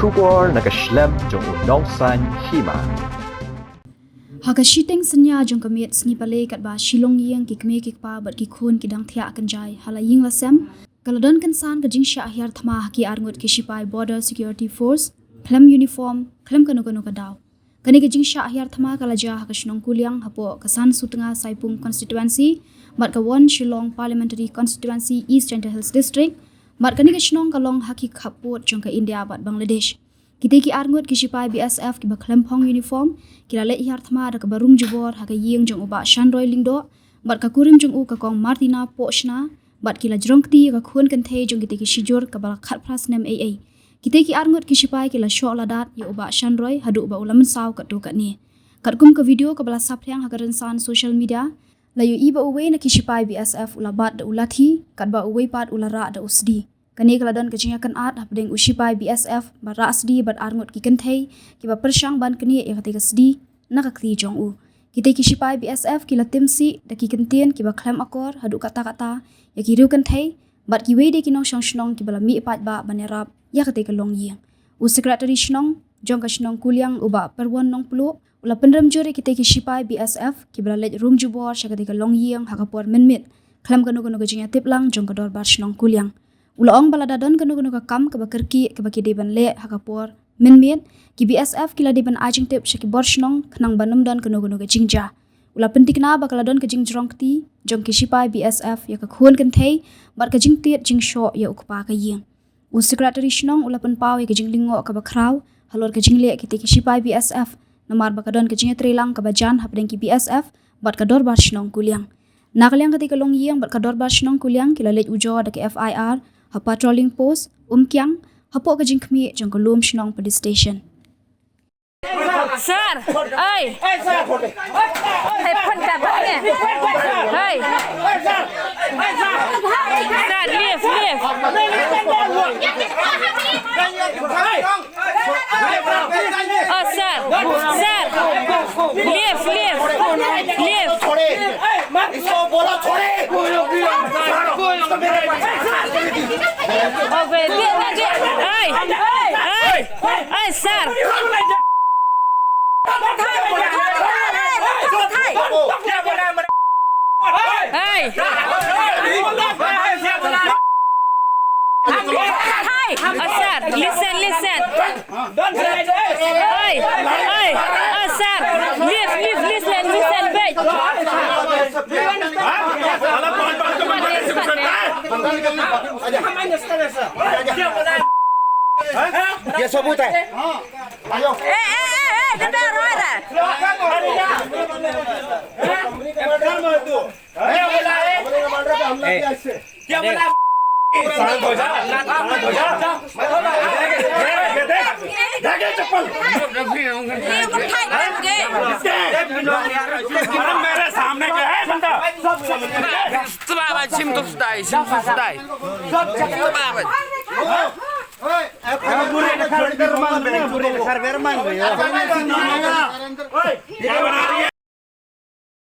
Shubor nakaslem jong unongsan hima. Haka shiteng senya jong kamiet sngi pale kat ba shilong yang ki kme ki pa bat ki khun ki dang thia kan jai hala ying la sem kaladon kan san ka jing sha hyar thama ki arngut ki sipai border security force khlem uniform khlem kanu ka daw kani ka jing sha hyar thama kala ja haka shnong kuliang hapo kasan sutanga saipung constituency mat ka won shillong parliamentary constituency east central hills district mat kani ka shnong kalong haki khapot jong ka india bat bangladesh kita ki arngut ki sipai BSF ki bakhlem phong uniform kila le hyar thama da ka barung jubor haka ying jong uba shandroi lingdo bat ka kurim jong u ka kong martina pochna bat kila jrongti ka khun kan the jong kita ki shijor ka bal khat pras nem aa kita ki arngut ki sipai kila sho ladat ya uba shandroi hadu uba ulaman saw ka to ka ni kat kum ka video ka bala saphyang haka san social media la yu iba uwe na ki sipai BSF ulabat da ulathi kat ba uwe pat ulara da usdi kani kaladon kajinga kan at hapdeng usipai BSF bara asdi bat arngut ki kan thei ki ba persyang ban kani e khati kasdi nakakti jong u kita ki sipai BSF ki latim si da ki kentien ki ba khlem akor hadu kata ya ki ru kan thei bat ki wede ki nong shnong ki bala mi pat ba banerap ya khati ka long yeng u secretary shnong jong ka shnong kuliang uba perwon nong pulu ula penram jore kita ki sipai BSF ki bala lej rum jubor syakati ka long yeng hakapor menmit khlem kanu kajinga tiplang jong ka dor bar shnong kuliang Ulaong balada don kanu ka kam ka bakerki ka baki deban le hakapor menmien ki BSF kila deban ajing tip shaki borshnong khnang banum don kanu ka jingja ula pentikna bakala don ka jing jrongti jong ki sipai BSF ya ka khun kan thei bar ka jing tiet jing sho ya ukpa ka yeng u secretary shnong ula pen paw ya ka jing lingo ka bakraw halor ka jing le ki sipai BSF namar bakadon ka jing trelang ka bajan hapdeng ki BSF bat ka dor bar shnong kuliang nakaliang ka long yeng bat ka dor bar shnong kuliang kila lej ujo da ka FIR ha patrolling post kyang hapo ka jing khmi jong ko lum shnong police station Sir, ơi, thầy phân cả bạn nè, ơi, sir, lift, oh sir, lift, इसको बोला छोड़े okay, ơi, sir. Hey! Sir, listen. Hey! Sir, listen, wait. ये सबूत है आयो Dengar ada. क्या बोला शांत हो जा चप्पल मेरे सामने क्या है बंदा सब